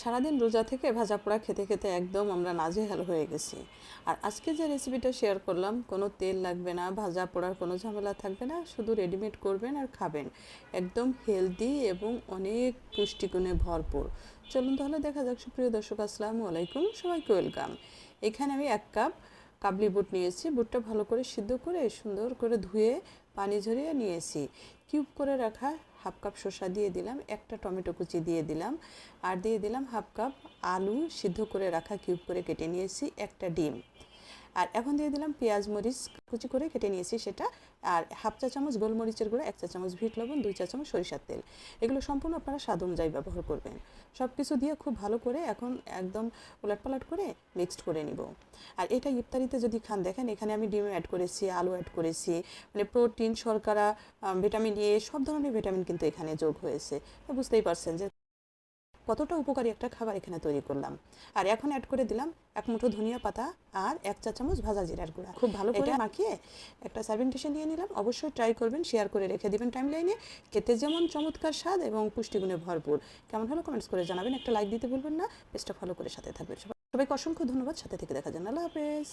সারাদিন রোজা থেকে ভাজা পোড়া খেতে খেতে একদম আমরা নাজেহাল হয়ে গেছি। আর আজকে যে রেসিপিটা শেয়ার করলাম, কোনো তেল লাগবে না, ভাজা পোড়ার কোনো ঝামেলা থাকবে না, শুধু রেডিমেড করবেন আর খাবেন। একদম হেলদি এবং অনেক পুষ্টিগুণে ভরপুর। চলুন তাহলে দেখা যাক। সুপ্রিয় দর্শক, আসসালামু আলাইকুম, সবাইকে ওয়েলকাম। এখানে আমি 1 কাপ কাবলি বুট নিয়েছি। বুটটা ভালো করে সিদ্ধ করে সুন্দর করে ধুয়ে পানি ঝরিয়ে নিয়েছি। কিউব করে রাখা 1/2 কাপ শসা দিয়ে দিলাম, একটা টমেটো কুচি দিয়ে দিলাম, আর দিয়ে দিলাম 1/2 কাপ আলু সিদ্ধ করে রাখা কিউব করে কেটে নিয়েছি, একটা ডিম। আর এখন দিয়ে দিলাম পেঁয়াজ মরিচ কুচি করে কেটে নিয়েছি সেটা, আর 1/2 চা চামচ গোলমরিচের গুঁড়ো, 1 চা চামচ ভিট লবণ, 2 চা চামচ সরিষার তেল। এগুলো সম্পূর্ণ আপনারা স্বাদ অনুযায়ী ব্যবহার করবেন। সব কিছু দিয়ে খুব ভালো করে এখন একদম উলটপালট করে মিক্সড করে নিব। আর এটা ইফতারিতে যদি খান, দেখেন এখানে আমি ডিম অ্যাড করেছি, আলু অ্যাড করেছি, মানে প্রোটিন, শর্করা, ভিটামিন এ, সব ধরনের ভিটামিন কিন্তু এখানে যোগ হয়েছে। তো বুঝতেই পারছেন যে কতটা উপকারী একটা খাবার এখানে তৈরি করলাম। আর এখন অ্যাড করে দিলাম 1 মুঠো ধনিয়া পাতা আর 1 চা চামচ ভাজা জিরার গুঁড়া। খুব ভালো করে মাখিয়ে একটা সার্ভিং ডিশে নিয়ে নিলাম। অবশ্যই ট্রাই করবেন, শেয়ার করে রেখে দিবেন টাইমলাইনে। খেতে যেমন চমৎকার স্বাদ এবং পুষ্টিগুণে ভরপুর। কেমন হলো কমেন্টস করে জানাবেন, একটা লাইক দিতে ভুলবেন না, পেজটা ফলো করে সাথে থাকবেন। সবাইকে অসংখ্য ধন্যবাদ সাথে থেকে দেখার জন্য। আল্লাহ হাফেজ।